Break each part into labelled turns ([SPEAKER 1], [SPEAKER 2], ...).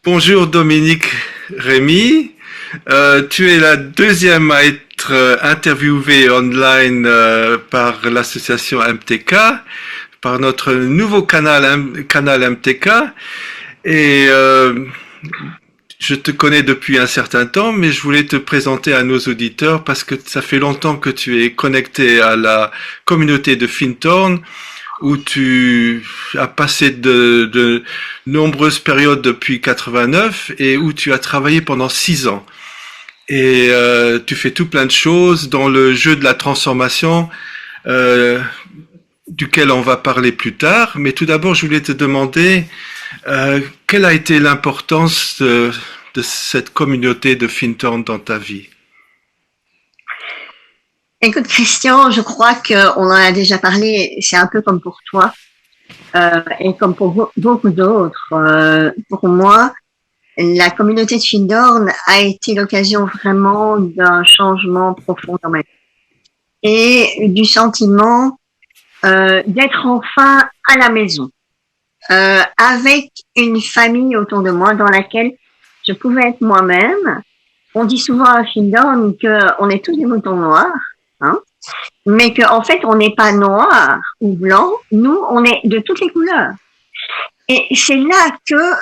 [SPEAKER 1] Bonjour Dominique Rémy. Tu es la deuxième à être interviewée online par l'association MTK, par notre nouveau canal MTK. Et je te connais depuis un certain temps, mais je voulais te présenter à nos auditeurs parce que ça fait longtemps que tu es connecté à la communauté de Findhorn, où tu as passé de nombreuses périodes depuis 89 et où tu as travaillé pendant 6 ans. Et tu fais tout plein de choses dans le jeu de la transformation, euh, duquel on va parler plus tard. Mais tout d'abord, je voulais te demander quelle a été l'importance de cette communauté de Findhorn dans ta vie.
[SPEAKER 2] Écoute, Christian, je crois qu'on en a déjà parlé. C'est un peu comme pour toi et comme pour beaucoup d'autres. Pour moi, la communauté de Findhorn a été l'occasion vraiment d'un changement profond dans ma vie et du sentiment d'être enfin à la maison, avec une famille autour de moi dans laquelle je pouvais être moi-même. On dit souvent à Findhorn qu'on est tous des moutons noirs, hein, mais qu'en fait, on n'est pas noir ou blanc. Nous, on est de toutes les couleurs. Et c'est là que,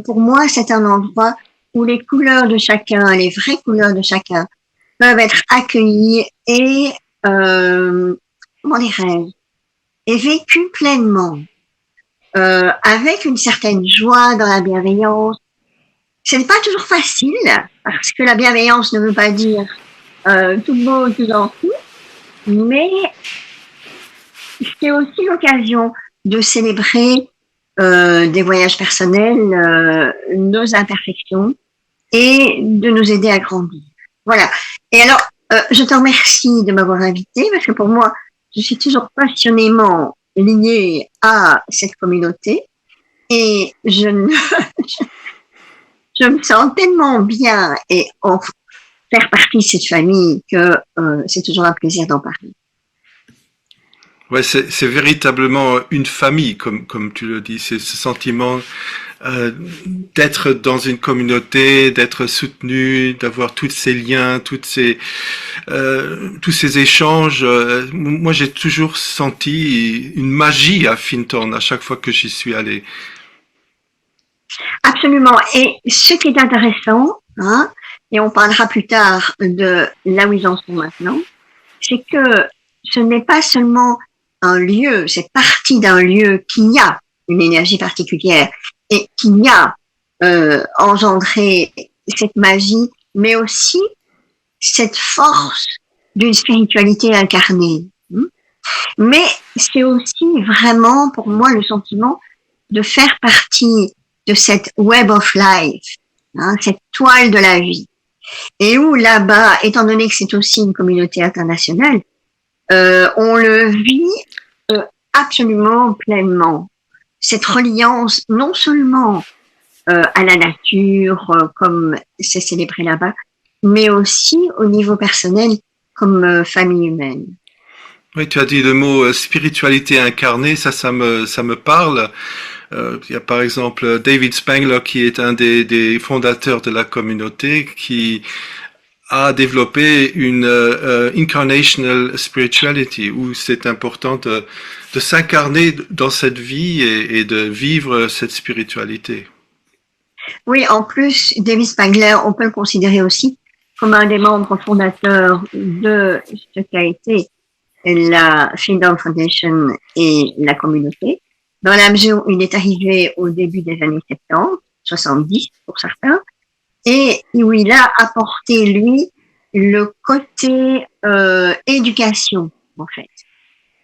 [SPEAKER 2] pour moi, c'est un endroit où les couleurs de chacun, les vraies couleurs de chacun, peuvent être accueillies et, comment dirais-je, et vécues pleinement, avec une certaine joie dans la bienveillance. Ce n'est pas toujours facile, parce que la bienveillance ne veut pas dire tout beau, tout gentil, mais c'est aussi l'occasion de célébrer des voyages personnels, nos imperfections et de nous aider à grandir. Voilà. Et alors, je te remercie de m'avoir invité parce que pour moi, je suis toujours passionnément liée à cette communauté et je me sens tellement bien et en faire partie de cette famille que c'est toujours un plaisir d'en parler.
[SPEAKER 1] Ouais, c'est véritablement une famille, comme tu le dis. C'est ce sentiment euh, d'être dans une communauté, d'être soutenu, d'avoir tous ces liens, tous ces échanges. Moi, j'ai toujours senti une magie à Findhorn à chaque fois que j'y suis allé.
[SPEAKER 2] Absolument. Et ce qui est intéressant, hein, et on parlera plus tard de là où ils en sont maintenant, c'est que ce n'est pas seulement un lieu, c'est partie d'un lieu qui a une énergie particulière et qui a engendré cette magie, mais aussi cette force d'une spiritualité incarnée. Mais c'est aussi vraiment pour moi le sentiment de faire partie de cette web of life, hein, cette toile de la vie. Et où là-bas, étant donné que c'est aussi une communauté internationale, on le vit absolument pleinement. Cette reliance non seulement à la nature, comme c'est célébré là-bas, mais aussi au niveau personnel, comme famille humaine.
[SPEAKER 1] Oui, tu as dit le mot spiritualité incarnée, ça me parle. Il y a par exemple David Spangler qui est un des fondateurs de la communauté qui a développé une incarnational spirituality où c'est important de s'incarner dans cette vie et de vivre cette spiritualité.
[SPEAKER 2] Oui, en plus, David Spangler, on peut le considérer aussi comme un des membres fondateurs de ce qu'a été la Findhorn Foundation et la communauté, dans la mesure où il est arrivé au début des années 70, 70 pour certains, et où il a apporté, lui, le côté éducation, en fait,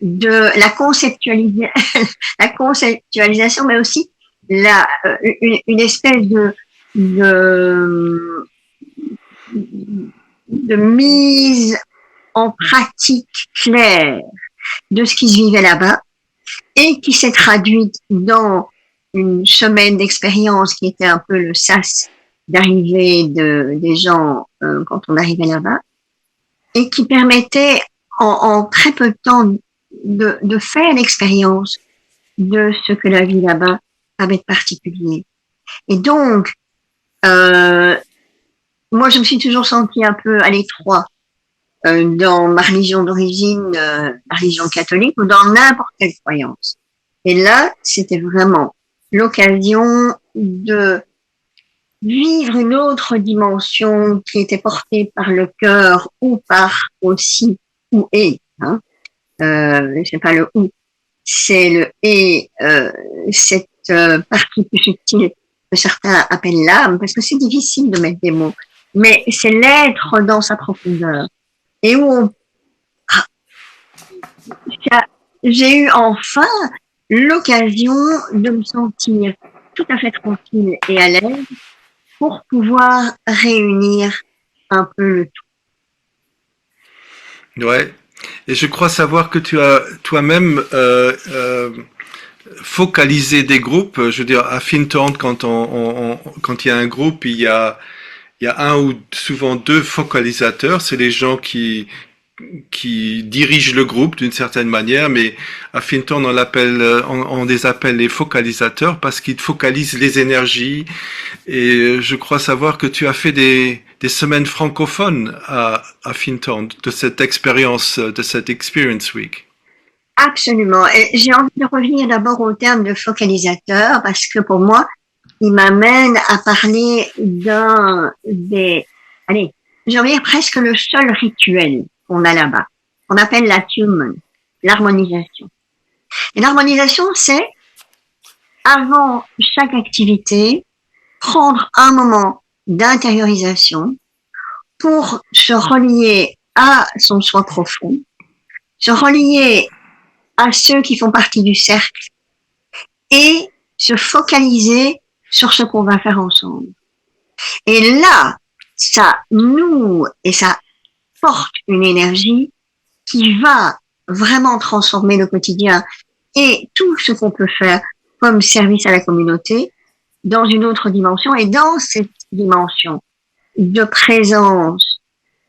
[SPEAKER 2] de la conceptualisation, mais aussi une espèce de, de mise en pratique claire de ce qui se vivait là-bas et qui s'est traduite dans une semaine d'expérience qui était un peu le sas d'arrivée des gens quand on arrivait là-bas et qui permettait en très peu de temps de faire l'expérience de ce que la vie là-bas avait de particulier. Et donc, Euh, Moi, je me suis toujours sentie un peu à l'étroit dans ma religion d'origine, la religion catholique ou dans n'importe quelle croyance. Et là, c'était vraiment l'occasion de vivre une autre dimension qui était portée par le cœur ou par aussi ou et. Hein. C'est pas le ou, c'est le et, cette partie plus subtile que certains appellent l'âme, parce que c'est difficile de mettre des mots, mais c'est l'être dans sa profondeur. Et où j'ai eu enfin l'occasion de me sentir tout à fait tranquille et à l'aise pour pouvoir réunir un peu le tout.
[SPEAKER 1] Ouais. Et je crois savoir que tu as toi-même focalisé des groupes. Je veux dire, à Fintorn, quand il y a un groupe, il y a un ou souvent deux focalisateurs. C'est les gens qui dirigent le groupe d'une certaine manière, mais à Finton on les appelle les focalisateurs parce qu'ils focalisent les énergies. Et je crois savoir que tu as fait des semaines francophones à Finton de cette expérience, de cette Experience Week.
[SPEAKER 2] Absolument. Et j'ai envie de revenir d'abord au terme de focalisateur parce que pour moi, il m'amène à parler allez, j'ai envie de dire presque le seul rituel qu'on a là-bas. On appelle l'attunement, l'harmonisation. Et l'harmonisation, c'est, avant chaque activité, prendre un moment d'intériorisation pour se relier à son soi profond, se relier à ceux qui font partie du cercle et se focaliser sur ce qu'on va faire ensemble. Et là, ça noue et ça porte une énergie qui va vraiment transformer le quotidien et tout ce qu'on peut faire comme service à la communauté dans une autre dimension. Et dans cette dimension de présence,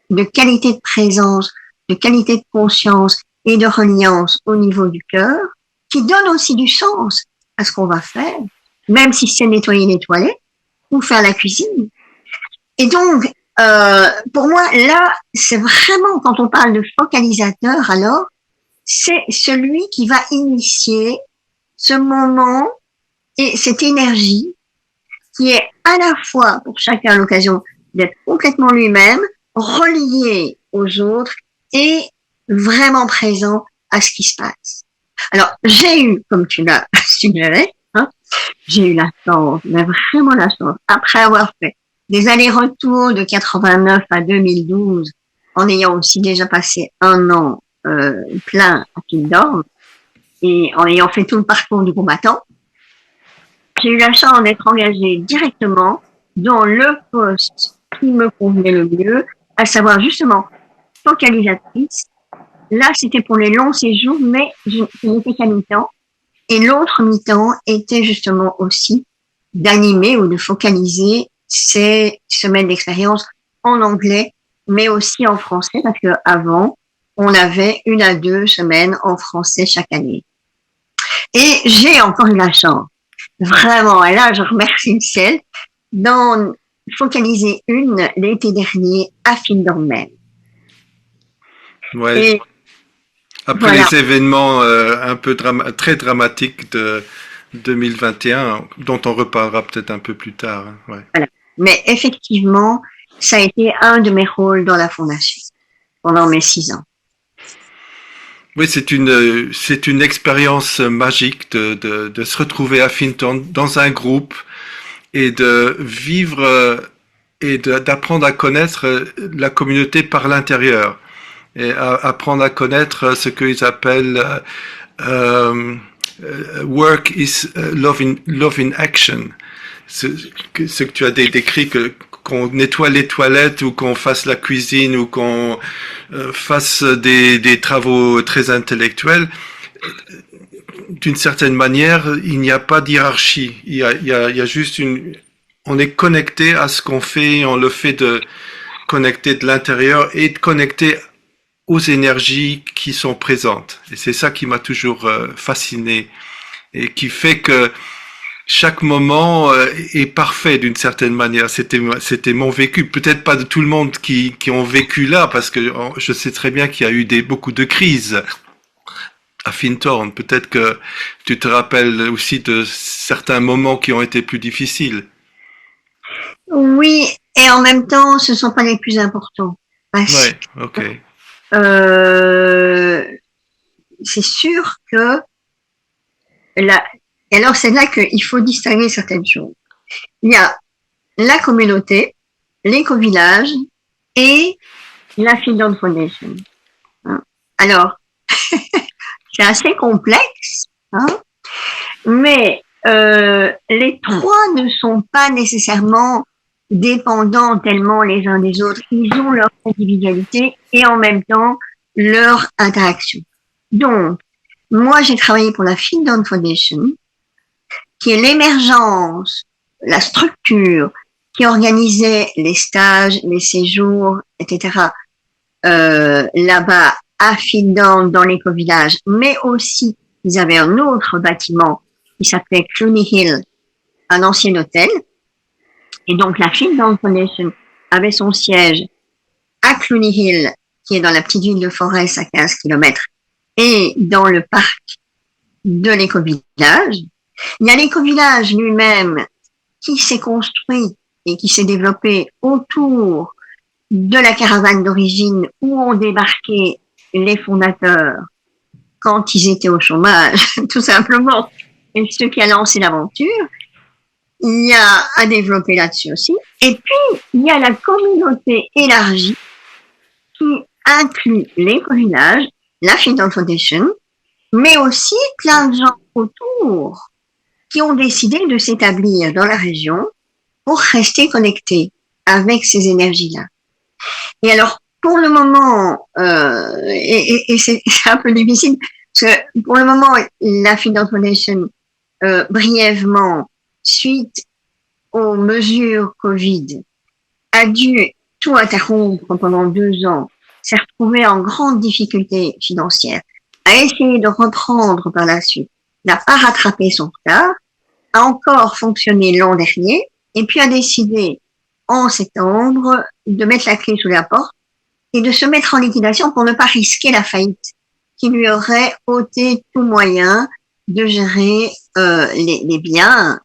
[SPEAKER 2] de qualité de présence, de qualité de conscience et de reliance au niveau du cœur, qui donne aussi du sens à ce qu'on va faire, même si c'est nettoyer les toilettes ou faire la cuisine. Et donc, pour moi, là, c'est vraiment, quand on parle de focalisateur, alors, c'est celui qui va initier ce moment et cette énergie qui est à la fois pour chacun l'occasion d'être complètement lui-même, relié aux autres et vraiment présent à ce qui se passe. Alors, j'ai eu, comme tu l'as suggéré, hein, j'ai eu la chance, mais vraiment la chance, après avoir fait des allers-retours de 89 à 2012, en ayant aussi déjà passé un an plein à Pindorm, et en ayant fait tout le parcours du combattant, j'ai eu la chance d'être engagée directement dans le poste qui me convenait le mieux, à savoir justement focalisatrice. Là, c'était pour les longs séjours, mais je n'étais qu'à mi-temps. Et l'autre mi-temps était justement aussi d'animer ou de focaliser ces semaines d'expérience en anglais, mais aussi en français, parce que avant, on avait 1 à 2 semaines en français chaque année. Et j'ai encore eu la chance, vraiment, et là, je remercie le ciel, d'en focaliser une l'été dernier à Findorm même.
[SPEAKER 1] Ouais. Et après voilà. Les événements un peu très dramatiques de 2021, dont on reparlera peut-être un peu plus tard. Ouais.
[SPEAKER 2] Voilà. Mais effectivement, ça a été un de mes rôles dans la fondation pendant mes 6 ans.
[SPEAKER 1] Oui, c'est une expérience magique de se retrouver à Finton dans un groupe et de vivre et d'apprendre à connaître la communauté par l'intérieur et apprendre à connaître ce qu'ils appellent work is love in action. Ce que tu as décrit, qu'on nettoie les toilettes ou qu'on fasse la cuisine ou qu'on fasse des travaux très intellectuels, d'une certaine manière, il n'y a pas d'hiérarchie. Il y a juste on est connecté à ce qu'on fait, on le fait de connecter de l'intérieur et de connecter aux énergies qui sont présentes. Et c'est ça qui m'a toujours fasciné et qui fait que chaque moment est parfait d'une certaine manière. C'était mon vécu. Peut-être pas de tout le monde qui ont vécu là, parce que je sais très bien qu'il y a eu beaucoup de crises à Findhorn. Peut-être que tu te rappelles aussi de certains moments qui ont été plus difficiles.
[SPEAKER 2] Oui, et en même temps, ce ne sont pas les plus importants. Parce
[SPEAKER 1] Ouais, ok.
[SPEAKER 2] euh, c'est sûr que là, et alors c'est là qu'il faut distinguer certaines choses. Il y a la communauté, l'éco-village et la Findhorn Foundation. Hein. Alors, c'est assez complexe, hein, mais les trois ne sont pas nécessairement dépendants tellement les uns des autres. Ils ont leur individualité et en même temps leur interaction. Donc, moi, j'ai travaillé pour la Findhorn Foundation, qui est l'émergence, la structure qui organisait les stages, les séjours, etc. Là-bas à Findhorn, dans l'éco-village, mais aussi ils avaient un autre bâtiment qui s'appelait Cluny Hill, un ancien hôtel. Et donc la Findhorn Foundation avait son siège à Cluny Hill, qui est dans la petite ville de Forres à 15 kilomètres, et dans le parc de l'éco-village. Il y a l'éco-village lui-même qui s'est construit et qui s'est développé autour de la caravane d'origine où ont débarqué les fondateurs quand ils étaient au chômage, tout simplement, et ce qui a lancé l'aventure. Il y a à développer là-dessus aussi. Et puis, il y a la communauté élargie qui inclut l'éco-village, la Findhorn Foundation, mais aussi plein de gens autour qui ont décidé de s'établir dans la région pour rester connectés avec ces énergies-là. Et alors, pour le moment, et c'est un peu difficile, parce que pour le moment, la Findhorn Foundation, brièvement, suite aux mesures Covid, a dû tout interrompre pendant 2 ans, s'est retrouvée en grande difficulté financière, a essayé de reprendre par la suite, n'a pas rattrapé son retard, a encore fonctionné l'an dernier, et puis a décidé en septembre de mettre la clé sous la porte et de se mettre en liquidation pour ne pas risquer la faillite qui lui aurait ôté tout moyen de gérer les biens,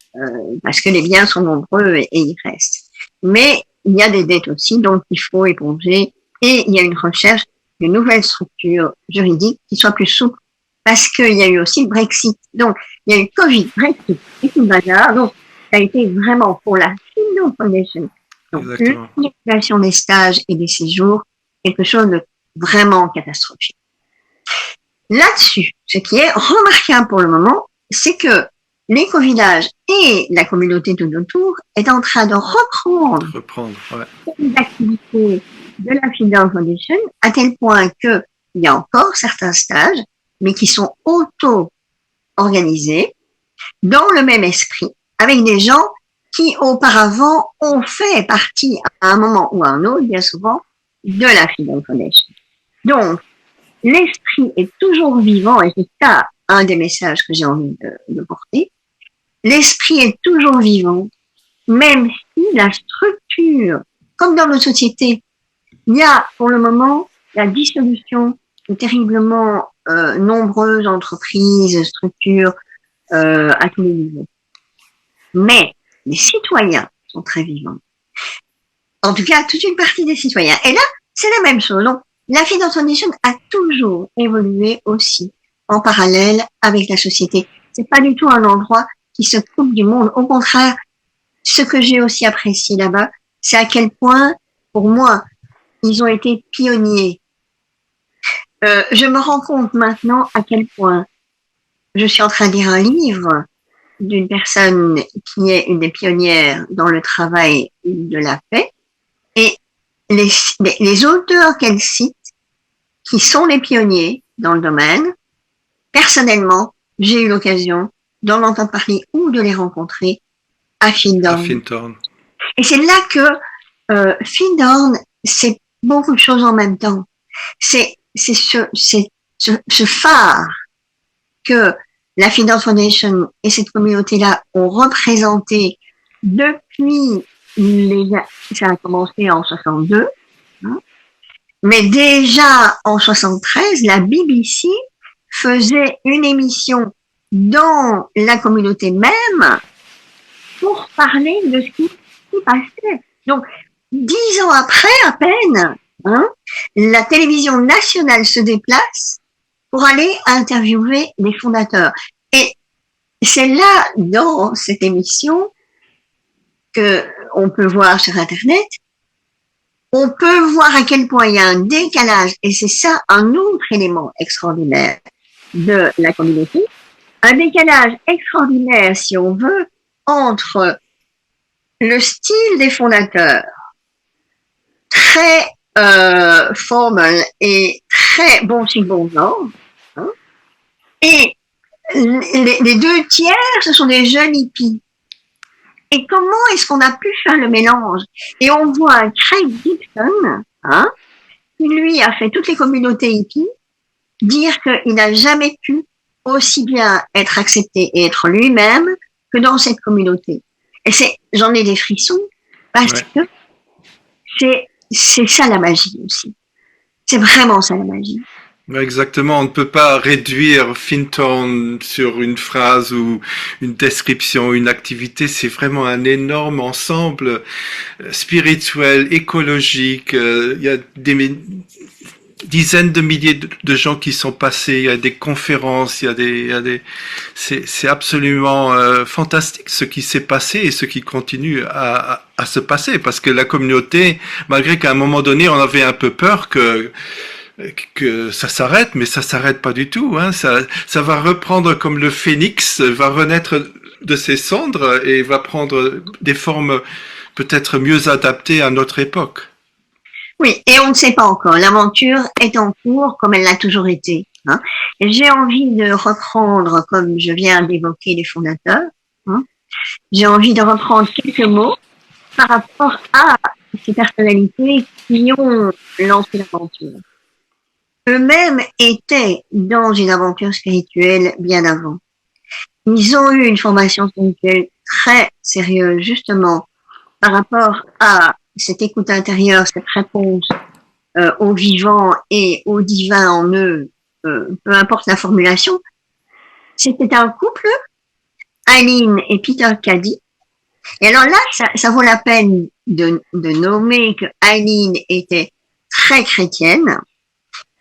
[SPEAKER 2] parce que les biens sont nombreux et ils restent. Mais il y a des dettes aussi, donc il faut éponger, et il y a une recherche de nouvelles structures juridiques qui soient plus souples, parce qu'il y a eu aussi le Brexit. Donc, il y a eu Covid, Brexit et tout le bazar. Donc, ça a été vraiment pour la Findhorn Foundation. Donc, l'utilisation des stages et des séjours, quelque chose de vraiment catastrophique. Là-dessus, ce qui est remarquable pour le moment, c'est que l'éco-village et la communauté tout autour est en train de reprendre les activités de la Findhorn Foundation, à tel point qu'il y a encore certains stages, mais qui sont auto-organisés dans le même esprit, avec des gens qui auparavant ont fait partie à un moment ou à un autre, bien souvent, de la Findhorn Foundation. Donc, l'esprit est toujours vivant, et c'est ça un des messages que j'ai envie de porter. L'esprit est toujours vivant, même si la structure, comme dans nos sociétés, il y a pour le moment la dissolution de terriblement nombreuses entreprises, structures à tous les niveaux. Mais les citoyens sont très vivants. En tout cas, toute une partie des citoyens. Et là, c'est la même chose. Donc, la Findhorn Foundation a toujours évolué aussi en parallèle avec la société. C'est pas du tout un endroit qui se coupe du monde. Au contraire, ce que j'ai aussi apprécié là-bas, c'est à quel point, pour moi, ils ont été pionniers. Je me rends compte maintenant à quel point je suis en train de lire un livre d'une personne qui est une des pionnières dans le travail de la paix, et les auteurs qu'elle cite, qui sont les pionniers dans le domaine, personnellement, j'ai eu l'occasion d'en entendre parler ou de les rencontrer à Findhorn. Et c'est là que Findhorn, c'est beaucoup de choses en même temps. C'est ce phare que la Finance Foundation et cette communauté-là ont représenté depuis ça a commencé en 62, hein, mais déjà en 73, la BBC faisait une émission dans la communauté même pour parler de ce qui passait. Donc, 10 ans après, à peine, hein, la télévision nationale se déplace pour aller interviewer les fondateurs. Et c'est là, dans cette émission, que on peut voir sur Internet, on peut voir à quel point il y a un décalage, et c'est ça un autre élément extraordinaire de la communauté, un décalage extraordinaire, si on veut, entre le style des fondateurs, très formel et très bon si bon genre, hein, et les deux tiers, ce sont des jeunes hippies. Et comment est-ce qu'on a pu faire le mélange? Et on voit Craig Gibson, hein, qui lui a fait toutes les communautés hippies, dire qu'il n'a jamais pu aussi bien être accepté et être lui-même que dans cette communauté. Et j'en ai des frissons parce que c'est ça la magie aussi. C'est vraiment ça la magie.
[SPEAKER 1] Exactement, on ne peut pas réduire Fintown sur une phrase ou une description, une activité. C'est vraiment un énorme ensemble spirituel, écologique. Il y a des dizaines de milliers de gens qui sont passés. Il y a des conférences, c'est absolument fantastique ce qui s'est passé et ce qui continue à se passer. Parce que la communauté, malgré qu'à un moment donné, on avait un peu peur que ça s'arrête, mais ça s'arrête pas du tout. Hein. Ça va reprendre comme le phénix, va renaître de ses cendres et va prendre des formes peut-être mieux adaptées à notre époque.
[SPEAKER 2] Oui, et on ne sait pas encore. L'aventure est en cours comme elle l'a toujours été. Hein. Et j'ai envie de reprendre, comme je viens d'évoquer les fondateurs, hein, j'ai envie de reprendre quelques mots par rapport à ces personnalités qui ont lancé l'aventure. Eux-mêmes étaient dans une aventure spirituelle bien avant. Ils ont eu une formation spirituelle très sérieuse, justement, par rapport à cette écoute intérieure, cette réponse au vivant et au divin en eux, peu importe la formulation. C'était un couple, Eileen et Peter Caddy. Et alors là, ça vaut la peine de nommer que Eileen était très chrétienne,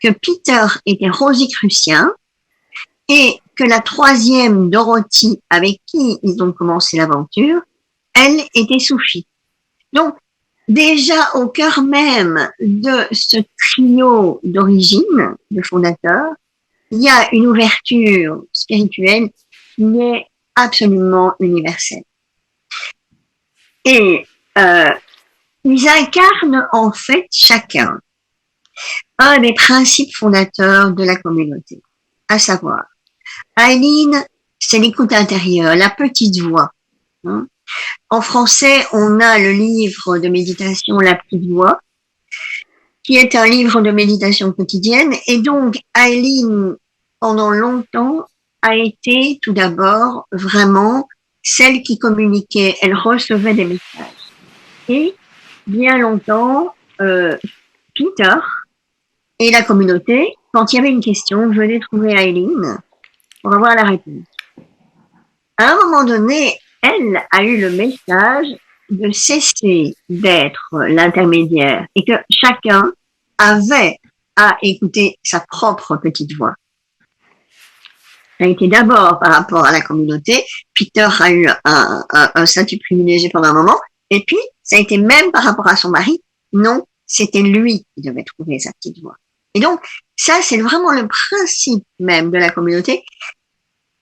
[SPEAKER 2] que Peter était rosicrucien et que la troisième, Dorothy, avec qui ils ont commencé l'aventure, elle était soufie. Donc, déjà au cœur même de ce trio d'origine, de fondateurs, il y a une ouverture spirituelle qui est absolument universelle. Et ils incarnent en fait chacun un des principes fondateurs de la communauté, à savoir, Eileen, c'est l'écoute intérieure, la petite voix. Hein. En français, on a le livre de méditation La petite voix, qui est un livre de méditation quotidienne. Et donc, Eileen, pendant longtemps, a été tout d'abord vraiment celle qui communiquait. Elle recevait des messages. Et bien longtemps, Peter et la communauté, quand il y avait une question, venaient trouver Eileen pour avoir la réponse. À un moment donné, elle a eu le message de cesser d'être l'intermédiaire et que chacun avait à écouter sa propre petite voix. Ça a été d'abord par rapport à la communauté. Peter a eu un statut privilégié pendant un moment. Et puis, ça a été même par rapport à son mari. Non, c'était lui qui devait trouver sa petite voix. Et donc, ça, c'est vraiment le principe même de la communauté.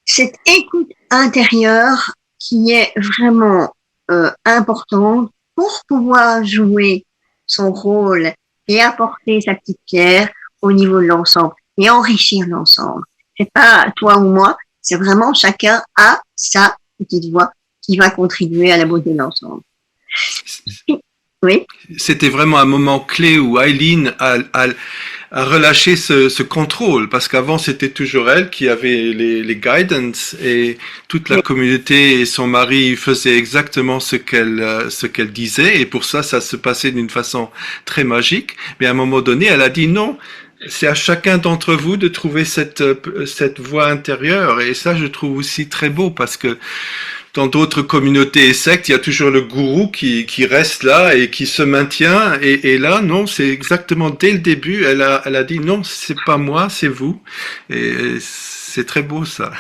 [SPEAKER 2] Cette écoute intérieure qui est vraiment importante pour pouvoir jouer son rôle et apporter sa petite pierre au niveau de l'ensemble et enrichir l'ensemble. C'est pas toi ou moi, c'est vraiment chacun a sa petite voix qui va contribuer à la beauté de l'ensemble.
[SPEAKER 1] Oui. C'était vraiment un moment clé où Eileen à relâcher ce contrôle, parce qu'avant c'était toujours elle qui avait les guidance et toute la
[SPEAKER 2] Oui,
[SPEAKER 1] communauté et son mari faisaient exactement ce qu'elle disait et pour ça ça se passait d'une façon très magique. Mais à un moment donné, elle a dit non. C'est à chacun d'entre vous de trouver cette voie intérieure et ça je trouve aussi très beau parce que dans d'autres communautés et sectes, il y a toujours le gourou qui reste là et qui se maintient. Et là, non, c'est exactement dès le début, elle a dit non, c'est pas moi, c'est vous. Et c'est très beau ça.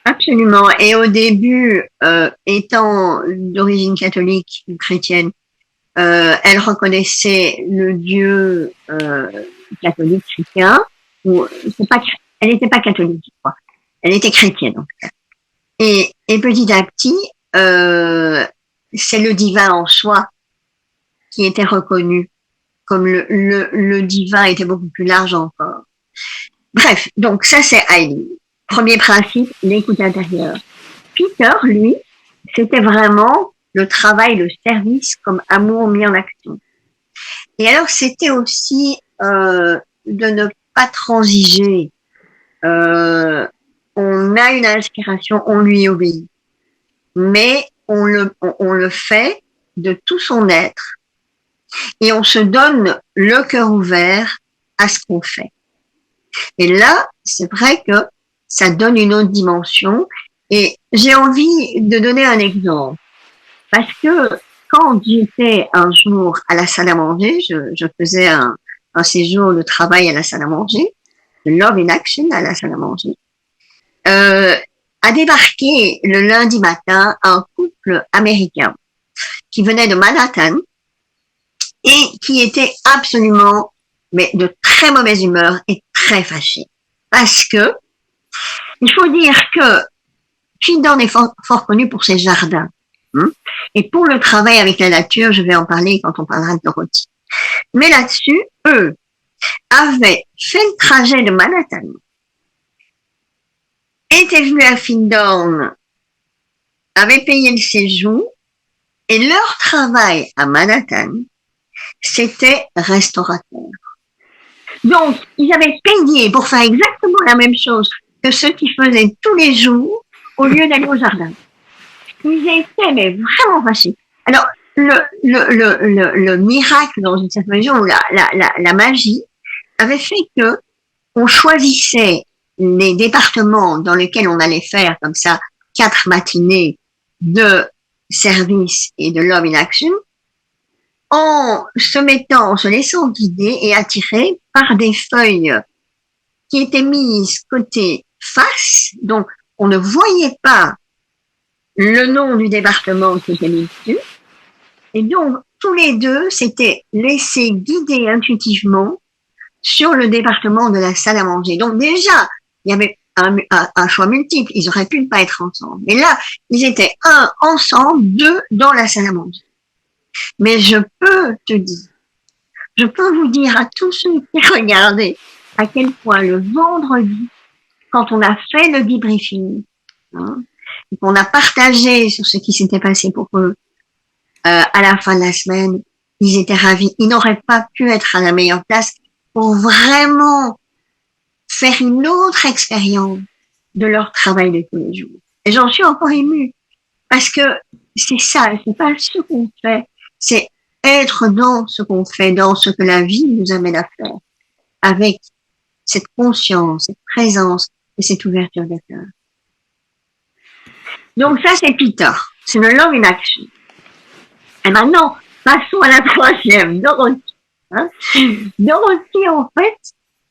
[SPEAKER 2] absolument. Et au début, étant d'origine catholique ou chrétienne, elle reconnaissait le Dieu catholique chrétien. Ou c'est pas, elle n'était pas catholique, je crois. Elle était chrétienne. En fait. Et petit à petit, c'est le divin en soi qui était reconnu, comme le divin était beaucoup plus large encore. Bref, donc ça c'est Eileen. Premier principe, l'écoute intérieure. Peter, lui, c'était vraiment le travail, le service comme amour mis en action. Et alors c'était aussi de ne pas transiger. On a une inspiration, on lui obéit. Mais on le fait de tout son être et on se donne le cœur ouvert à ce qu'on fait. Et là, c'est vrai que ça donne une autre dimension. Et j'ai envie de donner un exemple. Parce que quand j'étais un jour à la salle à manger, je faisais un séjour de travail à la salle à manger, de Love in Action à la salle à manger, a débarqué le lundi matin un couple américain qui venait de Manhattan et qui était absolument, mais de très mauvaise humeur et très fâché. Parce que, il faut dire que Findon est fort connu pour ses jardins. Et pour le travail avec la nature, je vais en parler quand on parlera de Dorothy. Mais là-dessus, eux avaient fait le trajet de Manhattan, étaient venus à Findon, avaient payé le séjour, et leur travail à Manhattan, c'était restaurateur. Donc, ils avaient payé pour faire exactement la même chose que ceux qui faisaient tous les jours au lieu d'aller au jardin. Ils étaient mais vraiment fâchés. Alors, le miracle dans une certaine mesure, la magie, avait fait que on choisissait les départements dans lesquels on allait faire comme ça 4 matinées de service et de Love in Action en se laissant guider et attirer par des feuilles qui étaient mises côté face, donc on ne voyait pas le nom du département qui était mis dessus, et donc tous les deux s'étaient laissés guider intuitivement sur le département de la salle à manger. Donc déjà, il y avait un choix multiple, ils auraient pu ne pas être ensemble. Mais là, ils étaient ensemble, 2 dans la salle à manger. Mais je peux vous dire à tous ceux qui regardaient à quel point le vendredi, quand on a fait le debriefing, qu'on a partagé sur ce qui s'était passé pour eux à la fin de la semaine, ils étaient ravis. Ils n'auraient pas pu être à la meilleure place pour vraiment faire une autre expérience de leur travail de tous les jours. Et j'en suis encore émue parce que c'est ça, c'est pas ce qu'on fait, c'est être dans ce qu'on fait, dans ce que la vie nous amène à faire, avec cette conscience, cette présence et cette ouverture de cœur. Donc ça, c'est Peter. C'est le Love in Action. Et maintenant, passons à la troisième, Dorothy. Dorothy, en fait,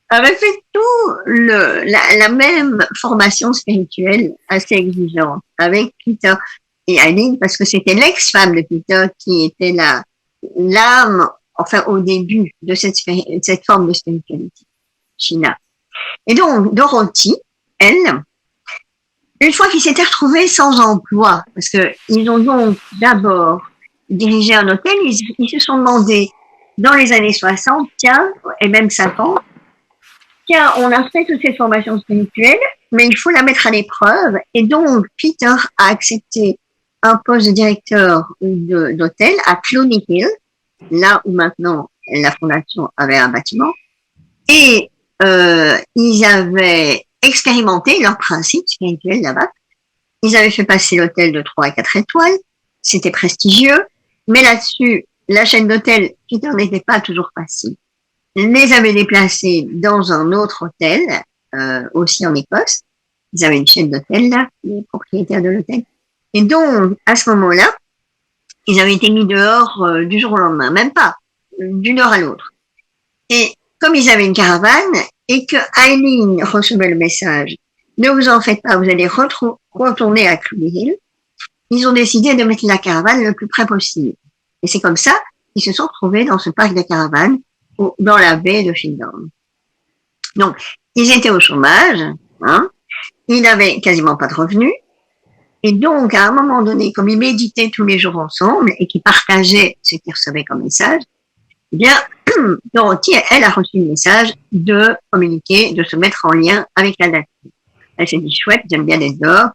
[SPEAKER 2] avait fait la même formation spirituelle assez exigeante avec Peter et Eileen, parce que c'était l'ex-femme de Peter qui était l'âme, enfin, au début de cette forme de spiritualité, Sheena. Et donc, Dorothy, elle, une fois qu'ils s'étaient retrouvés sans emploi, parce que ils ont donc d'abord dirigé un hôtel, ils se sont demandé, dans les années 60, tiens, et même 50, tiens, on a fait toutes ces formations spirituelles, mais il faut la mettre à l'épreuve. Et donc, Peter a accepté un poste de directeur d'hôtel à Cloney Hill, là où maintenant la fondation avait un bâtiment. Et ils avaient expérimenté leur principe spirituel là-bas. Ils avaient fait passer l'hôtel de 3 à 4 étoiles. C'était prestigieux. Mais là-dessus, la chaîne d'hôtels, qui n'en était pas toujours facile, les avait déplacés dans un autre hôtel, aussi en Écosse. Ils avaient une chaîne d'hôtels là, les propriétaires de l'hôtel. Et donc, à ce moment-là, ils avaient été mis dehors du jour au lendemain, même pas, d'une heure à l'autre. Et comme ils avaient une caravane et que Eileen recevait le message, ne vous en faites pas, vous allez retourner à Cruby Hill, ils ont décidé de mettre la caravane le plus près possible. Et c'est comme ça qu'ils se sont retrouvés dans ce parc de caravanes dans la baie de Findhorn. Donc, ils étaient au chômage, hein, ils n'avaient quasiment pas de revenus, et donc, à un moment donné, comme ils méditaient tous les jours ensemble et qu'ils partageaient ce qu'ils recevaient comme message, eh bien, Dorothy, elle a reçu le message de communiquer, de se mettre en lien avec la nature. Elle s'est dit, chouette, j'aime bien être dehors.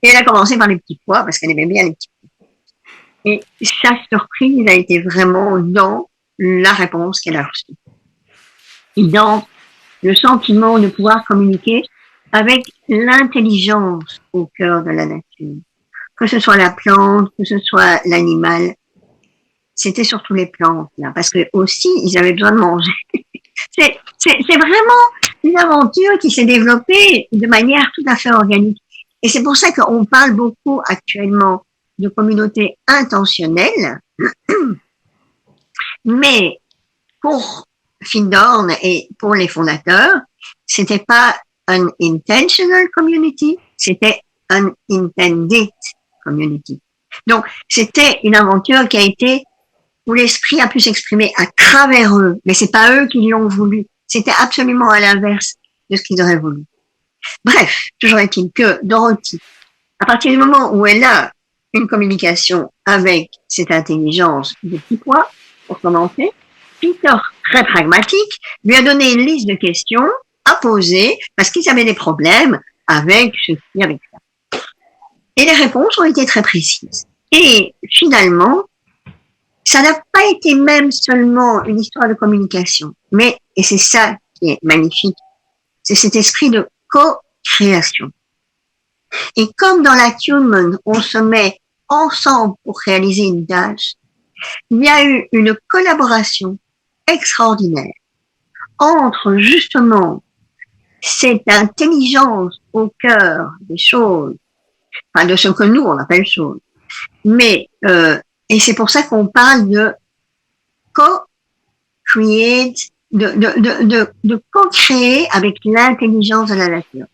[SPEAKER 2] Et elle a commencé par les petits pois, parce qu'elle aimait bien les petits pois. Et sa surprise a été vraiment dans la réponse qu'elle a reçue. Et dans le sentiment de pouvoir communiquer avec l'intelligence au cœur de la nature. Que ce soit la plante, que ce soit l'animal. C'était surtout les plantes, là, parce que aussi, ils avaient besoin de manger. C'est vraiment une aventure qui s'est développée de manière tout à fait organique. Et c'est pour ça qu'on parle beaucoup actuellement de communautés intentionnelles. Mais pour Findhorn et pour les fondateurs, c'était pas un intentional community, c'était un intended community. Donc, c'était une aventure qui a été où l'esprit a pu s'exprimer à travers eux, mais c'est pas eux qui l'ont voulu. C'était absolument à l'inverse de ce qu'ils auraient voulu. Bref, toujours est-il que Dorothy, à partir du moment où elle a une communication avec cette intelligence de petits pois, pour commencer, Peter, très pragmatique, lui a donné une liste de questions à poser parce qu'ils avaient des problèmes avec ceci, avec ça. Et les réponses ont été très précises. Et finalement, ça n'a pas été même seulement une histoire de communication, mais, et c'est ça qui est magnifique, c'est cet esprit de co-création. Et comme dans l'attunement, on se met ensemble pour réaliser une tâche, il y a eu une collaboration extraordinaire entre justement cette intelligence au cœur des choses, enfin de ce que nous on appelle choses, mais et c'est pour ça qu'on parle de co-create, de co-créer avec l'intelligence de la nature.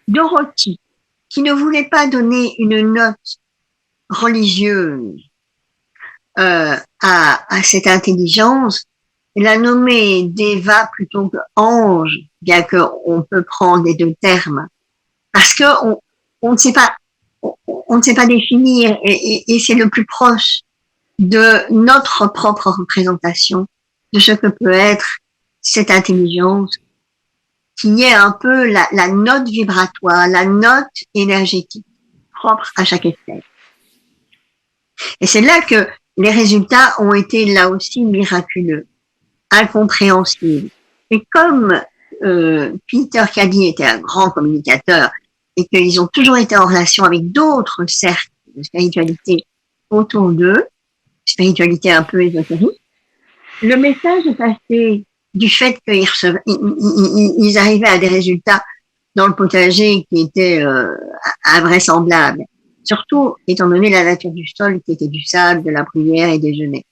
[SPEAKER 2] Dorothy, qui ne voulait pas donner une note religieuse à cette intelligence, l'a nommée Deva plutôt que ange, bien qu'on peut prendre les deux termes, parce que on ne sait pas, on ne sait pas définir, et c'est le plus proche de notre propre représentation de ce que peut être cette intelligence, qui est un peu la note vibratoire, la note énergétique propre à chaque espèce. Et c'est là que les résultats ont été là aussi miraculeux, incompréhensibles. Et comme Peter Caddy était un grand communicateur et qu'ils ont toujours été en relation avec d'autres cercles de spiritualité autour d'eux, spiritualité un peu ésotérique, le message est passé du fait qu'ils arrivaient à des résultats dans le potager qui étaient invraisemblables, surtout étant donné la nature du sol qui était du sable, de la bruyère et des genêts,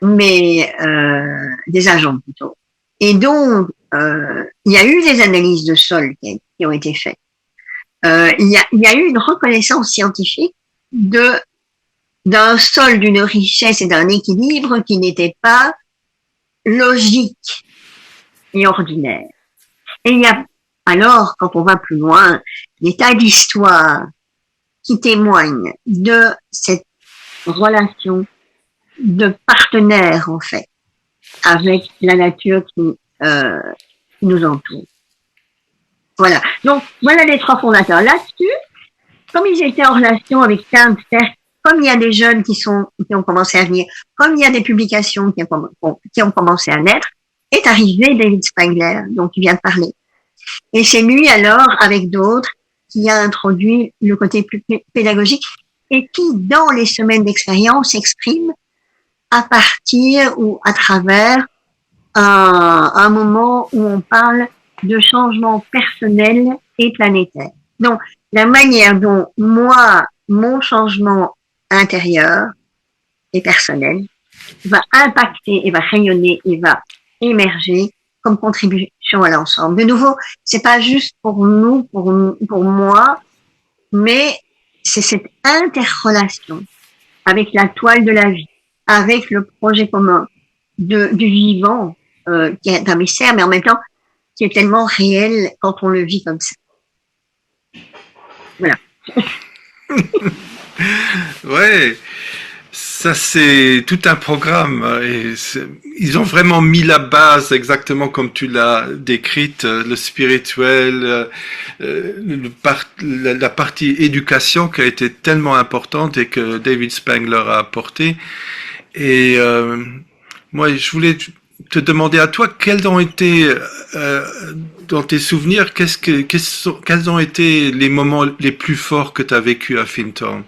[SPEAKER 2] mais des agents plutôt. Et donc, il y a eu des analyses de sol qui ont été faites. Il y a eu une reconnaissance scientifique d'un sol d'une richesse et d'un équilibre qui n'était pas logique et ordinaire. Et il y a alors, quand on va plus loin, des tas d'histoires qui témoignent de cette relation de partenaire, en fait, avec la nature qui nous entoure. Voilà. Donc, voilà les trois fondateurs. Là-dessus, comme ils étaient en relation avec plein de cercles, comme il y a des jeunes qui ont commencé à venir, comme il y a des publications qui ont commencé à naître, est arrivé David Spangler, dont tu viens de parler. Et c'est lui alors, avec d'autres, qui a introduit le côté plus pédagogique et qui, dans les semaines d'expérience, s'exprime à partir ou à travers un moment où on parle de changement personnel et planétaire. Donc, la manière dont moi, mon changement intérieur et personnel va impacter et va rayonner et va émerger comme contribution à l'ensemble. De nouveau, c'est pas juste pour nous, pour moi, mais c'est cette interrelation avec la toile de la vie, avec le projet commun du vivant qui est un mystère, mais en même temps qui est tellement réel quand on le vit comme ça. Voilà.
[SPEAKER 1] Ouais, ça c'est tout un programme et ils ont vraiment mis la base exactement comme tu l'as décrite, le spirituel, la partie éducation qui a été tellement importante et que David Spangler a apporté. Et moi, je voulais te demander à toi quels ont été dans tes souvenirs, quels ont été les moments les plus forts que tu as vécu à Fintown?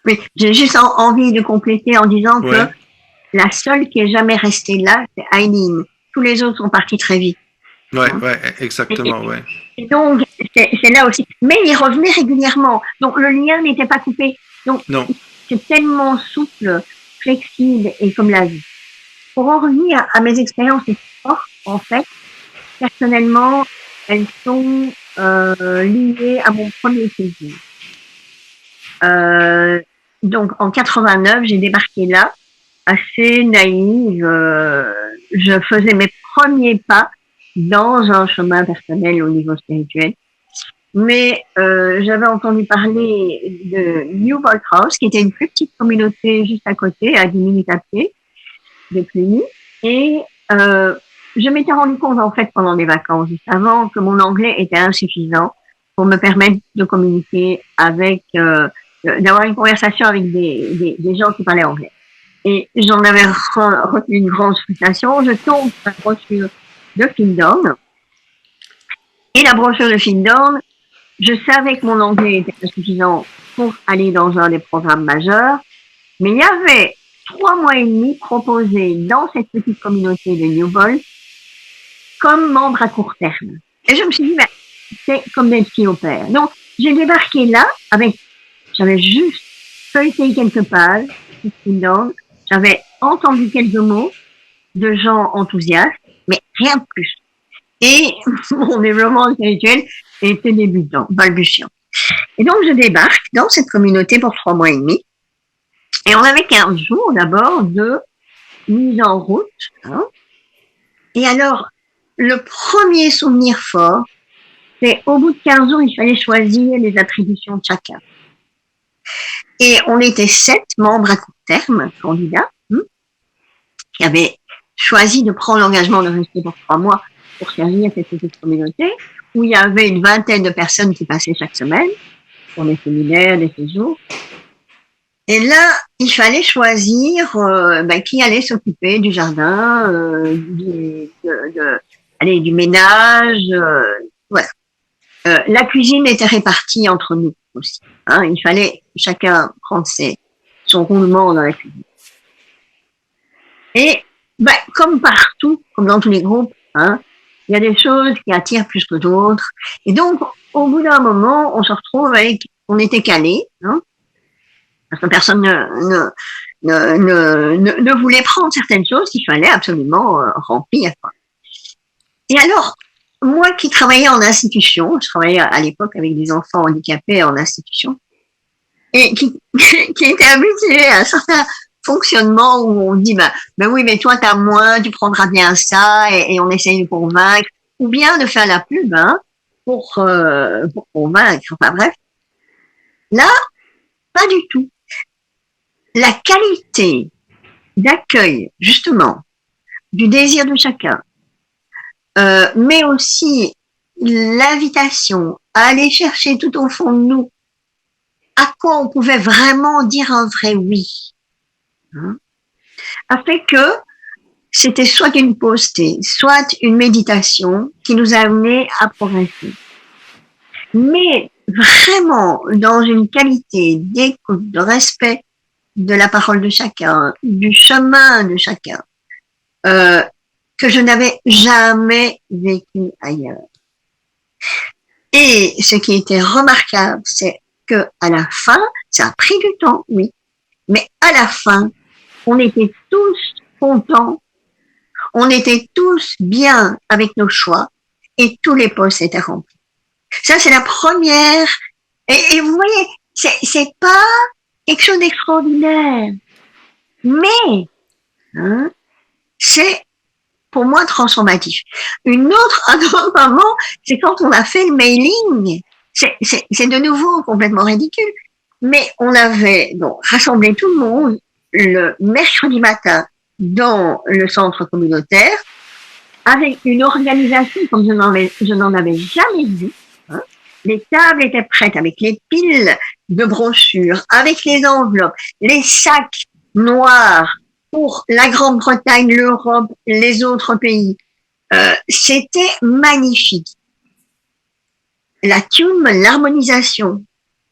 [SPEAKER 2] Oui, j'ai juste envie de compléter en disant que la seule qui est jamais restée là, c'est Eileen. Tous les autres sont partis très vite.
[SPEAKER 1] Ouais, exactement,
[SPEAKER 2] Et donc, c'est là aussi. Mais ils revenaient régulièrement. Donc, le lien n'était pas coupé. Donc,
[SPEAKER 1] non.
[SPEAKER 2] C'est tellement souple, flexible et comme la vie. Pour en revenir à mes expériences fortes, en fait, personnellement, elles sont liées à mon premier séjour. Donc, en 89, j'ai débarqué là, assez naïve. Je faisais mes premiers pas dans un chemin personnel au niveau spirituel. Mais j'avais entendu parler de New Bolthouse, qui était une plus petite communauté juste à côté, à 10 minutes à pied de Cluny. Et je m'étais rendu compte, en fait, pendant les vacances, juste avant, que mon anglais était insuffisant pour me permettre de communiquer avec, d'avoir une conversation avec des gens qui parlaient anglais. Et j'en avais retenu une grande frustration. Je tombe sur la brochure de Findorn. Et la brochure de Findorn, je savais que mon anglais était insuffisant pour aller dans un des programmes majeurs, mais il y avait 3 mois et demi proposés dans cette petite communauté de New Bolt comme membre à court terme. Et je me suis dit, ben, c'est comme des petits au père. Donc, j'ai débarqué là j'avais juste feuilleté quelques pages, j'avais entendu quelques mots de gens enthousiastes, mais rien de plus. Et mon développement spirituel était débutant, balbutiant. Et donc, je débarque dans cette communauté pour 3 mois et demi. Et on avait 15 jours d'abord de mise en route. Hein. Et alors, le premier souvenir fort, c'est au bout de 15 jours, il fallait choisir les attributions de chacun. Et on était 7 membres à court terme, candidats, qui avaient choisi de prendre l'engagement de rester pour 3 mois pour servir cette petite communauté, où il y avait une vingtaine de personnes qui passaient chaque semaine pour des séminaires, des séjours. Et là, il fallait choisir qui allait s'occuper du jardin, du ménage. Voilà. La cuisine était répartie entre nous aussi. Hein, il fallait chacun prendre son roulement dans la cuisine. Et comme partout, comme dans tous les groupes, hein, il y a des choses qui attirent plus que d'autres. Et donc, au bout d'un moment, on se retrouve on était calés, hein, parce que personne ne voulait prendre certaines choses qu'il fallait absolument remplir. Quoi. Et alors, moi qui travaillais en institution, je travaillais à l'époque avec des enfants handicapés en institution, et qui étaient habitués à un certain fonctionnement où on dit, ben oui, mais toi, t'as moins, tu prendras bien ça, et on essaye de convaincre, ou bien de faire la pub, hein, pour convaincre, enfin bref. Là, pas du tout. La qualité d'accueil, justement, du désir de chacun, mais aussi l'invitation à aller chercher tout au fond de nous à quoi on pouvait vraiment dire un vrai oui, hein, a fait que c'était soit une pause thé, soit une méditation qui nous a amené à progresser. Mais vraiment dans une qualité d'écoute, de respect de la parole de chacun, du chemin de chacun, que je n'avais jamais vécu ailleurs. Et ce qui était remarquable, c'est que à la fin, ça a pris du temps, oui, mais à la fin, on était tous contents, on était tous bien avec nos choix et tous les postes étaient remplis. Ça, c'est la première. Et vous voyez, c'est pas quelque chose d'extraordinaire, mais c'est pour moi transformatif. Un autre moment, c'est quand on a fait le mailing. C'est de nouveau complètement ridicule, mais on avait donc rassemblé tout le monde le mercredi matin dans le centre communautaire avec une organisation comme je n'en avais jamais vu. Les tables étaient prêtes avec les piles de brochures, avec les enveloppes, les sacs noirs pour la Grande-Bretagne, l'Europe, les autres pays. C'était magnifique. La tune, l'harmonisation,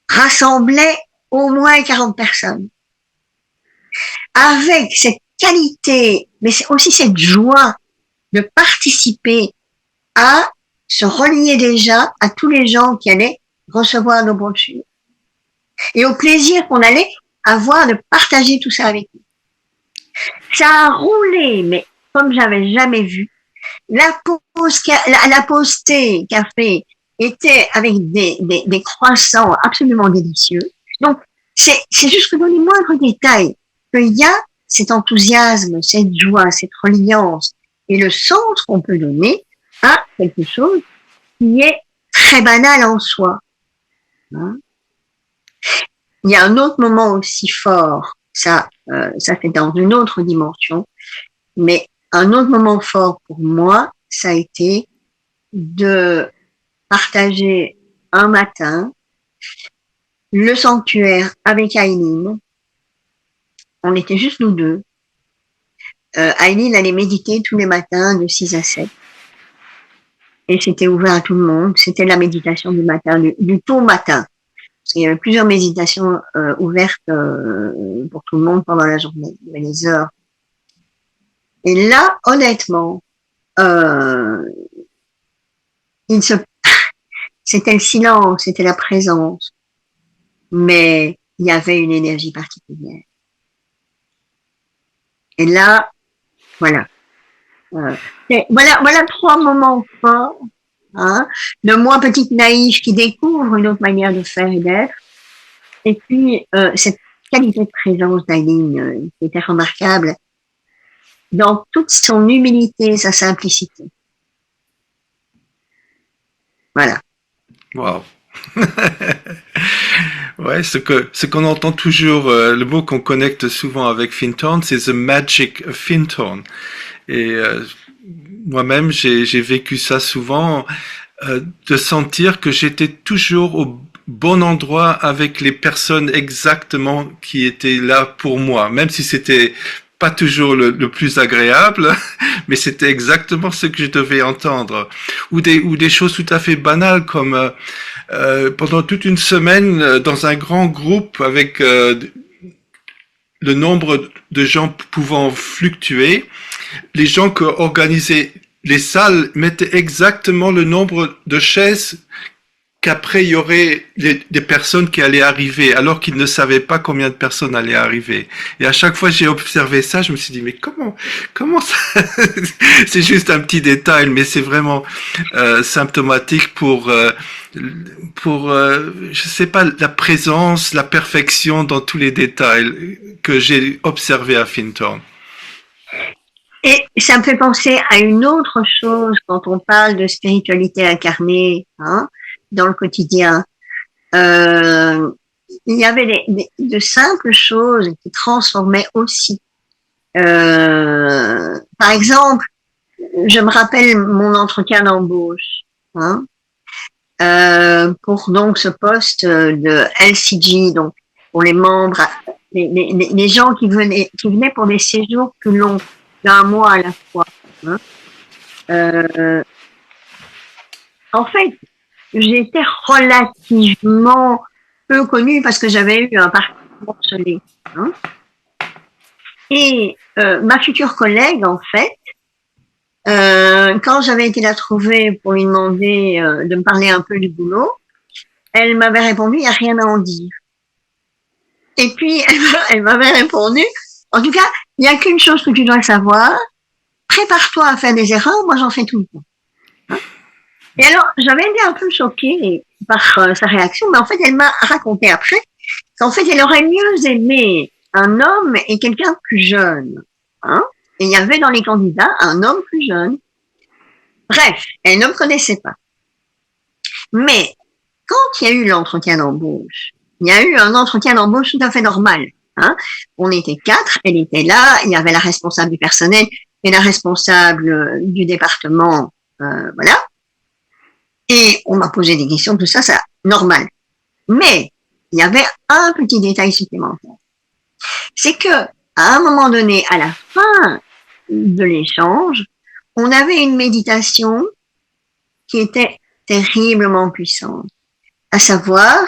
[SPEAKER 2] rassemblait au moins 40 personnes. Avec cette qualité, mais c'est aussi cette joie de participer à se relier déjà à tous les gens qui allaient recevoir nos brochures. Et au plaisir qu'on allait avoir de partager tout ça avec eux. Ça a roulé, mais comme j'avais jamais vu. La pause thé, café, était avec des croissants absolument délicieux. Donc, c'est juste que dans les moindres détails qu'il y a cet enthousiasme, cette joie, cette reliance et le sens qu'on peut donner à quelque chose qui est très banal en soi. Il y a un autre moment aussi fort, ça c'est dans une autre dimension, mais un autre moment fort pour moi, ça a été de partager un matin le sanctuaire avec Aileen. On était juste nous deux. Aileen allait méditer tous les matins de 6 à 7. Et c'était ouvert à tout le monde. C'était la méditation du matin, du tôt matin. Parce qu'il y avait plusieurs méditations ouvertes pour tout le monde pendant la journée. Il y avait les heures. Et là, honnêtement, c'était le silence, c'était la présence. Mais il y avait une énergie particulière. Et là, voilà. Voilà 3 moments forts. De moi, petite naïve qui découvre une autre manière de faire et d'être. Et puis, cette qualité de présence d'Aileen qui était remarquable dans toute son humilité, sa simplicité. Voilà.
[SPEAKER 1] Wow. Ouais, ce qu'on entend toujours, le mot qu'on connecte souvent avec Findhorn, c'est the magic of Findhorn. Et moi-même, j'ai vécu ça souvent, de sentir que j'étais toujours au bon endroit avec les personnes exactement qui étaient là pour moi, même si c'était pas toujours le plus agréable, mais c'était exactement ce que je devais entendre. Ou des choses tout à fait banales comme pendant toute une semaine dans un grand groupe avec le nombre de gens pouvant fluctuer, les gens qui organisaient les salles mettaient exactement le nombre de chaises qu'après il y aurait des personnes qui allaient arriver, alors qu'ils ne savaient pas combien de personnes allaient arriver. Et à chaque fois j'ai observé ça, je me suis dit mais comment ça c'est juste un petit détail, mais c'est vraiment symptomatique pour je sais pas, la présence, la perfection dans tous les détails que j'ai observé à Findhorn.
[SPEAKER 2] Et ça me fait penser à une autre chose quand on parle de spiritualité incarnée, dans le quotidien. Il y avait de simples choses qui transformaient aussi. Par exemple, je me rappelle mon entretien d'embauche, pour donc ce poste de LCG, donc pour les membres, les gens qui venaient pour des séjours plus longs. d'un mois à la fois. Hein. Euh, en fait, j'étais relativement peu connue parce que j'avais eu un parcours morcelé. Hein. Et ma future collègue, en fait, quand j'avais été la trouver pour lui demander de me parler un peu du boulot, elle m'avait répondu, il n'y a rien à en dire. Et puis, elle m'avait répondu, en tout cas, il n'y a qu'une chose que tu dois savoir, prépare-toi à faire des erreurs, moi j'en fais tout le temps. Hein. Et alors, j'avais été un peu choquée par sa réaction, mais en fait, elle m'a raconté après qu'en fait, elle aurait mieux aimé un homme et quelqu'un plus jeune. Hein. Et il y avait dans les candidats un homme plus jeune. Bref, elle ne me connaissait pas. Mais quand il y a eu l'entretien d'embauche, il y a eu un entretien d'embauche tout à fait normal. Hein. On était 4, elle était là, il y avait la responsable du personnel et la responsable du département, voilà. Et on m'a posé des questions, tout ça, c'est normal. Mais il y avait un petit détail supplémentaire. C'est que, à un moment donné, à la fin de l'échange, on avait une méditation qui était terriblement puissante. À savoir,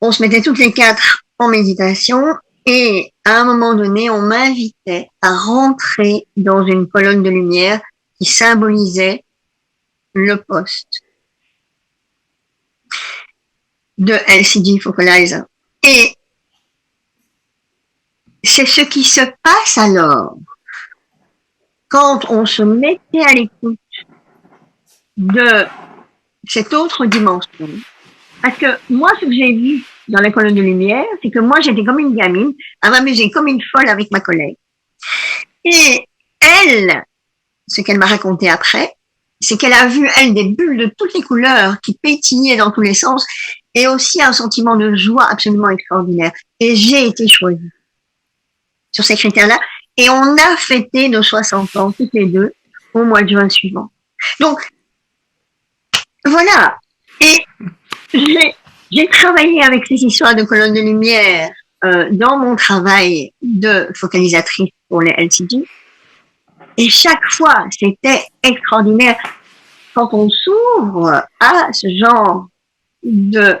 [SPEAKER 2] on se mettait toutes les 4 en méditation et à un moment donné, on m'invitait à rentrer dans une colonne de lumière qui symbolisait le poste de LCD Focalizer. Et c'est ce qui se passe alors quand on se mettait à l'écoute de cette autre dimension. Parce que moi, ce que j'ai vu dans la colonne de lumière, c'est que moi, j'étais comme une gamine à m'amuser comme une folle avec ma collègue. Et elle, ce qu'elle m'a raconté après, c'est qu'elle a vu, elle, des bulles de toutes les couleurs qui pétillaient dans tous les sens et aussi un sentiment de joie absolument extraordinaire. Et j'ai été choisie sur ces critères-là. Et on a fêté nos 60 ans, toutes les deux, au mois de juin suivant. Donc, voilà. Et j'ai travaillé avec ces histoires de colonnes de lumière dans mon travail de focalisatrice pour les LCD. Et chaque fois, c'était extraordinaire quand on s'ouvre à ce genre de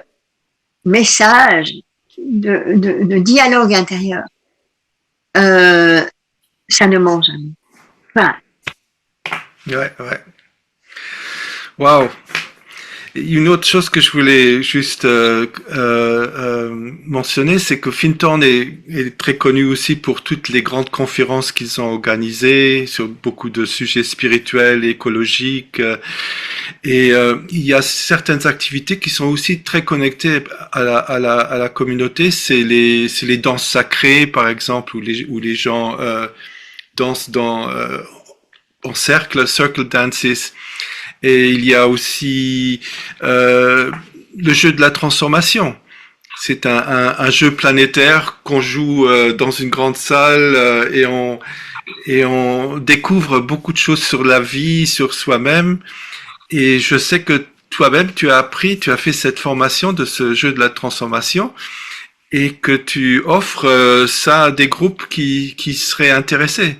[SPEAKER 2] message, de dialogue intérieur. Ça ne ment jamais. Enfin.
[SPEAKER 1] Ouais. Waouh. Une autre chose que je voulais juste mentionner, c'est que Fintorn est très connu aussi pour toutes les grandes conférences qu'ils ont organisées sur beaucoup de sujets spirituels, écologiques, et il y a certaines activités qui sont aussi très connectées à la communauté. C'est les danses sacrées, par exemple, où les gens dansent en cercle, circle dances. Et il y a aussi le jeu de la transformation. C'est un jeu planétaire qu'on joue dans une grande salle et on découvre beaucoup de choses sur la vie, sur soi-même. Et je sais que toi-même, tu as fait cette formation de ce jeu de la transformation et que tu offres ça à des groupes qui seraient intéressés.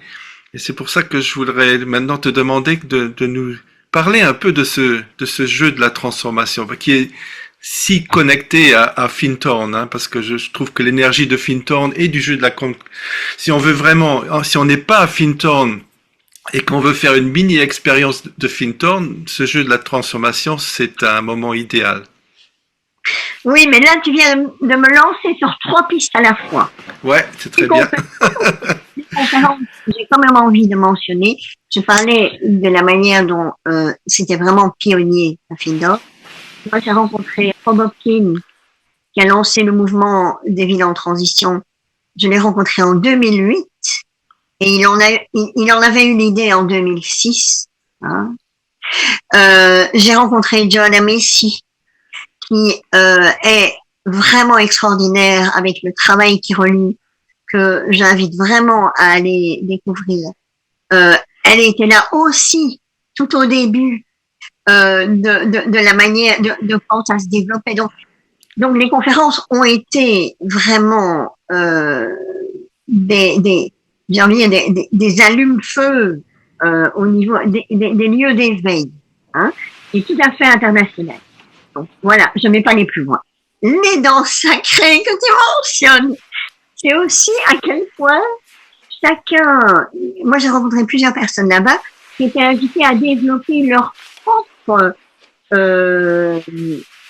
[SPEAKER 1] Et c'est pour ça que je voudrais maintenant te demander de nous parler un peu de ce jeu de la transformation, qui est si connecté à Fintorn, hein, parce que je trouve que l'énergie de Fintorn et du jeu de la si on veut vraiment, si on n'est pas à Fintorn et qu'on veut faire une mini expérience de Fintorn, ce jeu de la transformation, c'est un moment idéal.
[SPEAKER 2] Oui, mais là, tu viens de me lancer sur 3 pistes à la fois.
[SPEAKER 1] Ouais, c'est très bien.
[SPEAKER 2] J'ai quand même envie de mentionner, je parlais de la manière dont c'était vraiment pionnier à Fintorn. Moi, j'ai rencontré Rob Hopkins, qui a lancé le mouvement des villes en transition. Je l'ai rencontré en 2008 et il en avait eu l'idée en 2006. Hein. J'ai rencontré Joanna Macy, qui est vraiment extraordinaire avec le travail qui relie, que j'invite vraiment à aller découvrir. Elle était là aussi tout au début de la manière de quand ça se développait. Donc les conférences ont été vraiment des j'ai envie des allumes-feux au niveau des lieux d'éveil, hein, et tout à fait international. Donc voilà, je ne vais pas aller plus loin. Les danses sacrées que tu mentionnes, c'est aussi à quel point chacun, moi j'ai rencontré plusieurs personnes là-bas qui étaient invitées à développer leur propre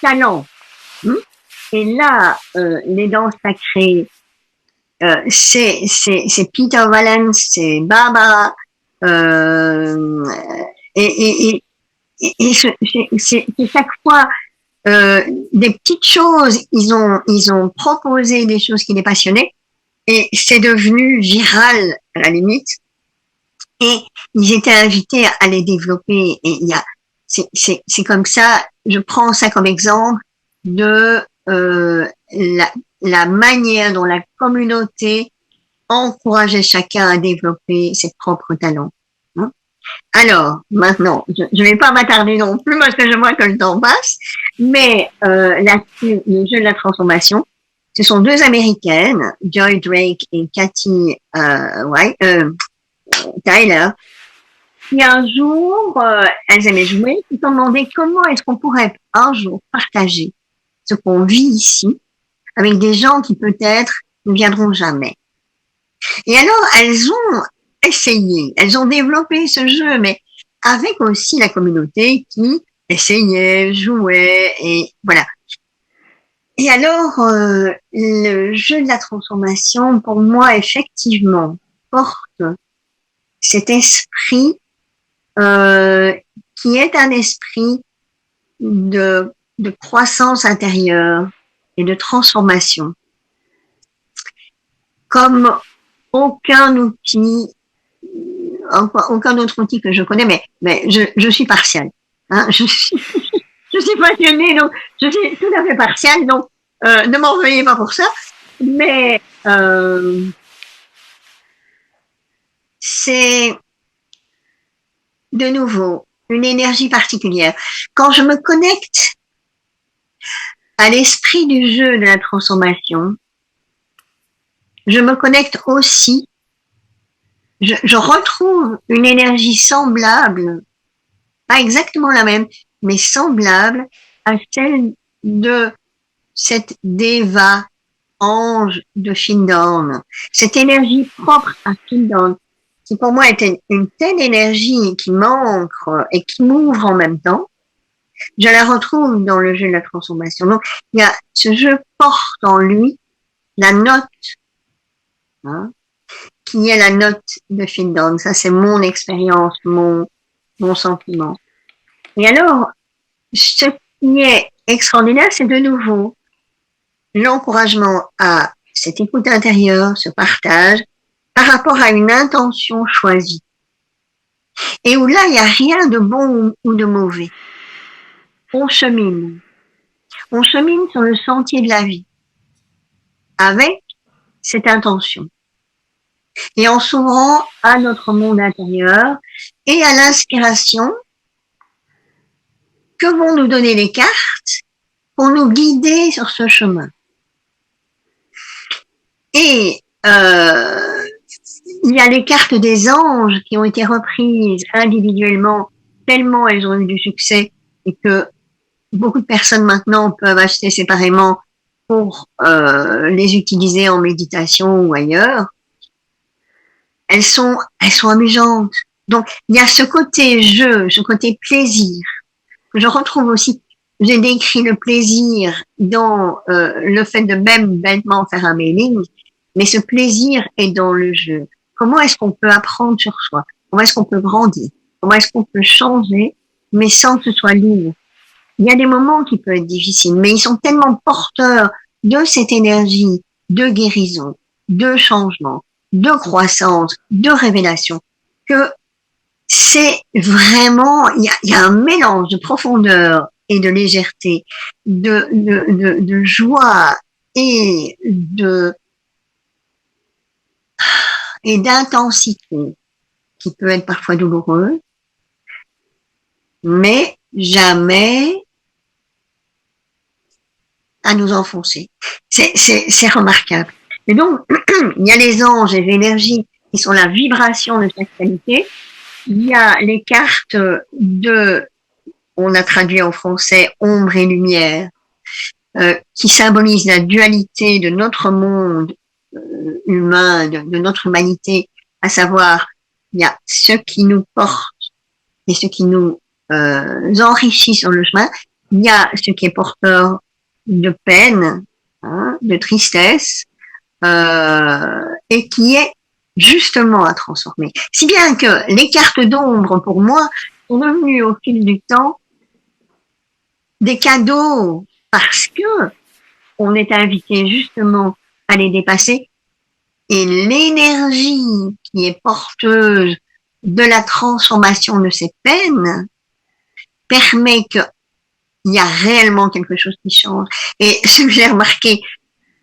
[SPEAKER 2] talent. Et là, les danses sacrées, c'est Peter Valence, c'est Barbara, et c'est chaque fois des petites choses. Ils ont proposé des choses qui les passionnaient et c'est devenu viral à la limite. Et ils étaient invités à les développer. Et il y a, c'est comme ça. Je prends ça comme exemple de la manière dont la communauté encourageait chacun à développer ses propres talents. Alors, maintenant, je ne vais pas m'attarder non plus parce que je vois que le temps passe, mais là-dessus, le jeu de la transformation, ce sont deux Américaines, Joy Drake et Kathy Tyler, qui un jour, elles aimaient jouer, qui se sont demandé comment est-ce qu'on pourrait un jour partager ce qu'on vit ici avec des gens qui peut-être ne viendront jamais. Et alors, elles ont essayé, elles ont développé ce jeu, mais avec aussi la communauté qui essayait, jouait, et voilà. Et alors, le jeu de la transformation, pour moi, effectivement, porte cet esprit qui est un esprit de croissance intérieure et de transformation. Comme aucun autre outil que je connais, mais je suis partiale. Hein, je suis passionnée, donc je suis tout à fait partiale, donc ne m'en veuillez pas pour ça. Mais c'est de nouveau une énergie particulière. Quand je me connecte à l'esprit du jeu de la transformation, je me connecte aussi, je retrouve une énergie semblable, pas exactement la même, mais semblable à celle de cette Deva, ange de Findorn. Cette énergie propre à Findorn, qui pour moi est une telle énergie qui m'ancre et qui m'ouvre en même temps, je la retrouve dans le jeu de la transformation. Donc, ce jeu porte en lui la note, hein, qui est la note de Findorn. Ça, c'est mon expérience, mon sentiment. Et alors, ce qui est extraordinaire, c'est de nouveau l'encouragement à cette écoute intérieure, ce partage, par rapport à une intention choisie. Et où là, il n'y a rien de bon ou de mauvais. On chemine. On chemine sur le sentier de la vie avec cette intention. Et en s'ouvrant à notre monde intérieur et à l'inspiration que vont nous donner les cartes pour nous guider sur ce chemin. Et il y a les cartes des anges qui ont été reprises individuellement tellement elles ont eu du succès et que beaucoup de personnes maintenant peuvent acheter séparément pour les utiliser en méditation ou ailleurs. Elles sont amusantes. Donc, il y a ce côté jeu, ce côté plaisir. Je retrouve aussi, j'ai décrit le plaisir dans le fait de même bêtement faire un mailing, mais ce plaisir est dans le jeu. Comment est-ce qu'on peut apprendre sur soi? Comment est-ce qu'on peut grandir? Comment est-ce qu'on peut changer, mais sans que ce soit lourd? Il y a des moments qui peuvent être difficiles, mais ils sont tellement porteurs de cette énergie de guérison, de changement, de croissance, de révélation, que c'est vraiment, il y a un mélange de profondeur et de légèreté, de joie et d'intensité qui peut être parfois douloureuse, mais jamais à nous enfoncer. C'est remarquable. Et donc, il y a les anges et l'énergie qui sont la vibration de chaque qualité. Il y a les cartes de, on a traduit en français, ombre et lumière, qui symbolisent la dualité de notre monde humain, de notre humanité, à savoir, il y a ce qui nous porte et ce qui nous enrichit sur le chemin. Il y a ce qui est porteur de peine, hein, de tristesse, et qui est justement à transformer. Si bien que les cartes d'ombre, pour moi, sont devenues au fil du temps des cadeaux parce que on est invité justement à les dépasser, et l'énergie qui est porteuse de la transformation de ces peines permet qu'il y a réellement quelque chose qui change. Et ce que j'ai remarqué,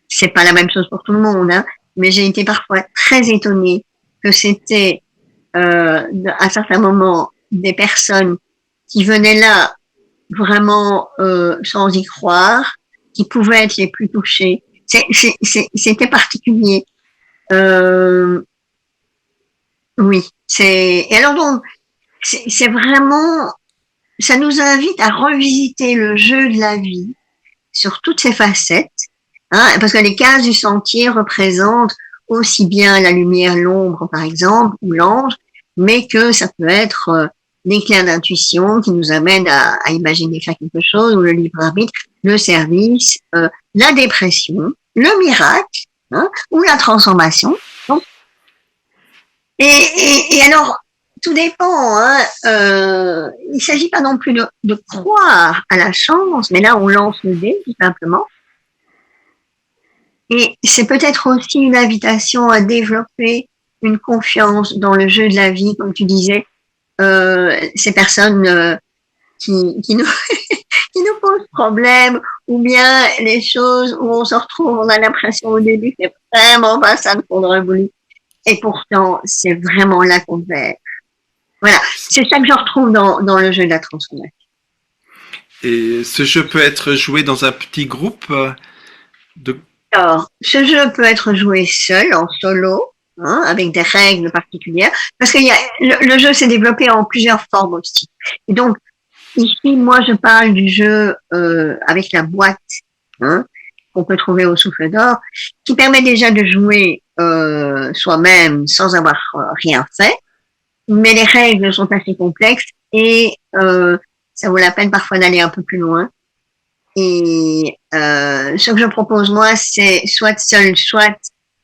[SPEAKER 2] c'est pas la même chose pour tout le monde, hein, mais j'ai été parfois très étonnée que c'était à certains moments des personnes qui venaient là vraiment sans y croire, qui pouvaient être les plus touchés. C'était particulier. Oui, et alors donc c'est vraiment, ça nous invite à revisiter le jeu de la vie sur toutes ses facettes, hein, parce que les cases du sentier représentent aussi bien la lumière, l'ombre par exemple, ou l'ange, mais que ça peut être l'éclair d'intuition qui nous amène à imaginer faire quelque chose, ou le libre arbitre, le service, la dépression, le miracle, hein, ou la transformation. Donc, et alors, tout dépend. Hein, il ne s'agit pas non plus de croire à la chance, mais là on lance le dé tout simplement. Et c'est peut-être aussi une invitation à développer une confiance dans le jeu de la vie, comme tu disais. Ces personnes qui nous qui nous posent problème, ou bien les choses où on se retrouve, on a l'impression au début que c'est vraiment pas ça qu'on aurait voulu, et pourtant c'est vraiment là qu'on devait être. Voilà, c'est ça que je retrouve dans le jeu de la transformation.
[SPEAKER 1] Et ce jeu peut être joué dans un petit groupe de...
[SPEAKER 2] Alors, ce jeu peut être joué seul, en solo, hein, avec des règles particulières, parce que le jeu s'est développé en plusieurs formes aussi. Et donc, ici, moi, je parle du jeu avec la boîte, hein, qu'on peut trouver au Souffle d'Or, qui permet déjà de jouer soi-même sans avoir rien fait, mais les règles sont assez complexes et ça vaut la peine parfois d'aller un peu plus loin. Et ce que je propose moi, c'est soit seul, soit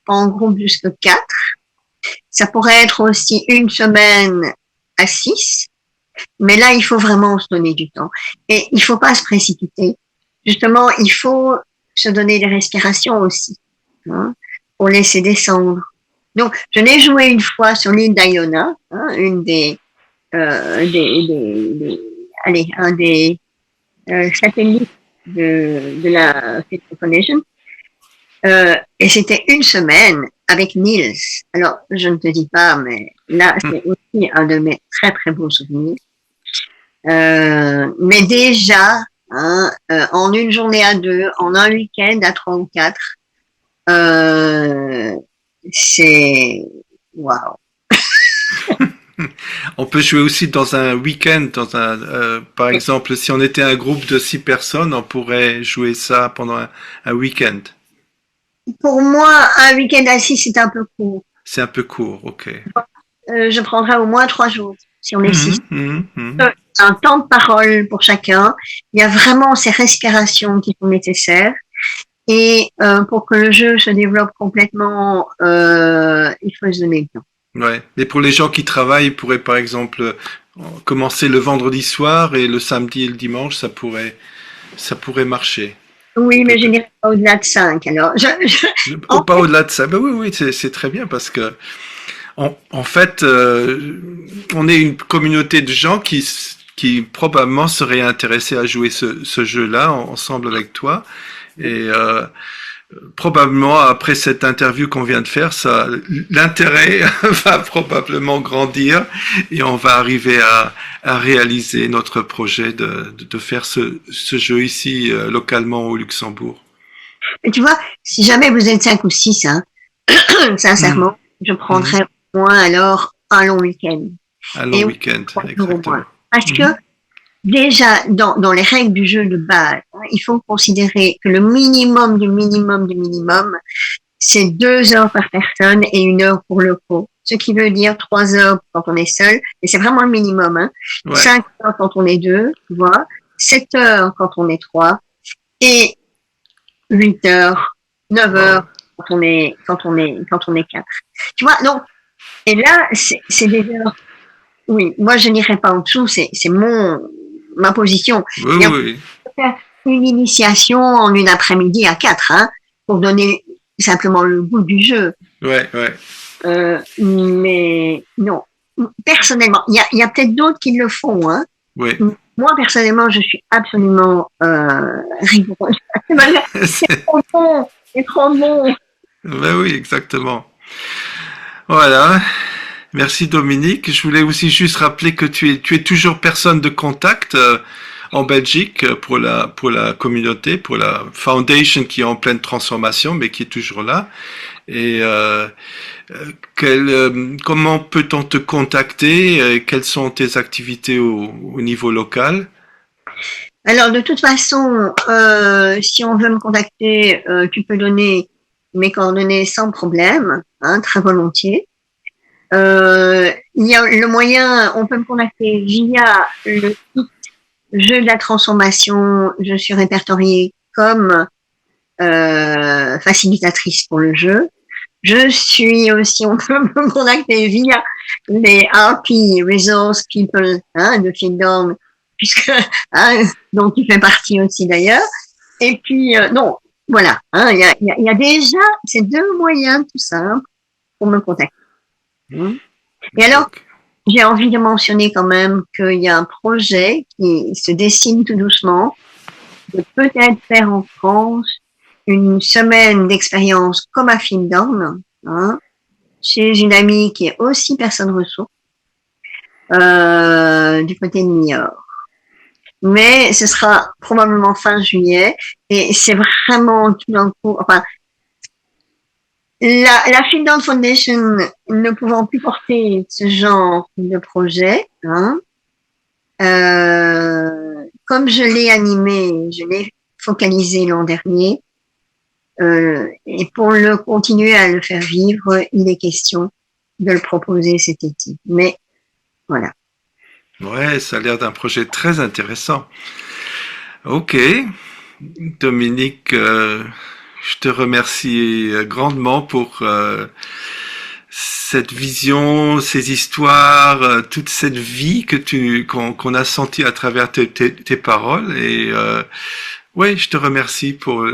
[SPEAKER 2] en groupe jusqu'à 4. Ça pourrait être aussi une semaine à 6. Mais là, il faut vraiment se donner du temps. Et il faut pas se précipiter. Justement, il faut se donner des respirations aussi, hein, pour laisser descendre. Donc, je l'ai joué une fois sur l'île d'Iona, hein, une un des satellites de la Fifth Foundation. Et c'était une semaine avec Niels. Alors, je ne te dis pas, mais là, c'est aussi un de mes très, très beaux souvenirs. Mais déjà, hein, en une journée à 2, en un week-end à 3 ou 4, c'est waouh.
[SPEAKER 1] On peut jouer aussi dans un week-end, par exemple, si on était un groupe de 6 personnes, on pourrait jouer ça pendant un week-end.
[SPEAKER 2] Pour moi, un week-end à 6, c'est un peu court.
[SPEAKER 1] C'est un peu court, ok.
[SPEAKER 2] Je prendrai au moins 3 jours, si on est 6. Un temps de parole pour chacun. Il y a vraiment ces respirations qui sont nécessaires. Et pour que le jeu se développe complètement, il faut se donner le temps.
[SPEAKER 1] Ouais. Mais pour les gens qui travaillent, ils pourraient par exemple commencer le vendredi soir et le samedi et le dimanche, ça pourrait marcher.
[SPEAKER 2] Oui, mais je n'irai pas au-delà de 5. Alors,
[SPEAKER 1] pas au-delà de ça. Ben oui, c'est très bien parce que en fait, on est une communauté de gens qui probablement seraient intéressés à jouer ce jeu-là ensemble avec toi. Et probablement après cette interview qu'on vient de faire, l'intérêt va probablement grandir et on va arriver à réaliser notre projet de faire ce jeu ici localement au Luxembourg.
[SPEAKER 2] Mais tu vois, si jamais vous êtes 5 ou 6, hein, sincèrement, je prendrais moins alors un long week-end.
[SPEAKER 1] Un long
[SPEAKER 2] Et oui,
[SPEAKER 1] week-end,
[SPEAKER 2] 3 jours au moins.
[SPEAKER 1] exactement.
[SPEAKER 2] Parce que
[SPEAKER 1] Mhm.
[SPEAKER 2] déjà, dans les règles du jeu de base, hein, il faut considérer que le minimum du minimum du minimum, c'est 2 heures par personne et 1 heure pour le co. Ce qui veut dire 3 heures quand on est seul, et c'est vraiment le minimum, hein.
[SPEAKER 1] Ouais.
[SPEAKER 2] 5 heures quand on est deux, tu vois. 7 heures quand on est trois, et 8 heures, 9 heures
[SPEAKER 1] Wow.
[SPEAKER 2] quand on est quatre. Tu vois, donc, et là, c'est des heures. Oui, moi je n'irai pas en dessous, c'est ma position.
[SPEAKER 1] Oui,
[SPEAKER 2] Et on
[SPEAKER 1] oui.
[SPEAKER 2] peut faire une initiation en une après-midi à quatre, hein, pour donner simplement le goût du jeu.
[SPEAKER 1] Ouais, ouais.
[SPEAKER 2] Mais non, personnellement, il y a peut-être d'autres qui le font, hein.
[SPEAKER 1] Oui.
[SPEAKER 2] Moi personnellement, je suis absolument rigoureuse. C'est trop bon, c'est trop bon.
[SPEAKER 1] Ben oui, exactement. Voilà. Merci Dominique. Je voulais aussi juste rappeler que tu es toujours personne de contact en Belgique pour la communauté, pour la foundation qui est en pleine transformation, mais qui est toujours là. Et comment peut-on te contacter? Quelles sont tes activités au niveau local?
[SPEAKER 2] Alors de toute façon, si on veut me contacter, tu peux donner mes coordonnées sans problème, hein, très volontiers. Il y a le moyen, on peut me contacter via le site Jeu de la transformation. Je suis répertoriée comme facilitatrice pour le jeu. Je suis aussi, on peut me contacter via les RP, Resource People, hein, de Fieldon, puisque, hein, dont tu fais partie aussi d'ailleurs. Et puis, non, voilà, hein, il y a déjà ces deux moyens tout simples pour me contacter. Hein. Et alors,
[SPEAKER 1] Ok.
[SPEAKER 2] j'ai envie de mentionner quand même qu'il y a un projet qui se dessine tout doucement de peut-être faire en France une semaine d'expérience comme à Fieldon, hein, chez une amie qui est aussi personne ressource, du côté de New York. Mais ce sera probablement fin juillet et c'est vraiment tout d'un coup, enfin, la Fieldon Foundation ne pouvant plus porter ce genre de projet, hein, comme je l'ai animé, je l'ai focalisé l'an dernier, et pour le continuer à le faire vivre, il est question de le proposer cet été. Mais voilà.
[SPEAKER 1] Ouais, ça a l'air d'un projet très intéressant. Ok, Dominique, je te remercie grandement pour cette vision, ces histoires, toute cette vie que qu'on a sentie à travers tes paroles. Et ouais, je te remercie pour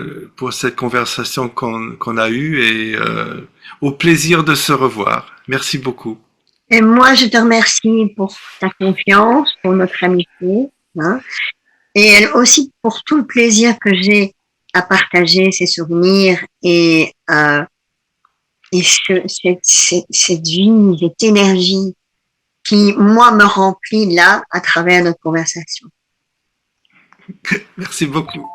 [SPEAKER 1] cette conversation qu'on a eue et au plaisir de se revoir. Merci beaucoup.
[SPEAKER 2] Et moi, je te remercie pour ta confiance, pour notre amitié, hein, et aussi pour tout le plaisir que j'ai à partager ces souvenirs et cette vie, cette énergie qui, moi, me remplit là à travers notre conversation.
[SPEAKER 1] Merci beaucoup.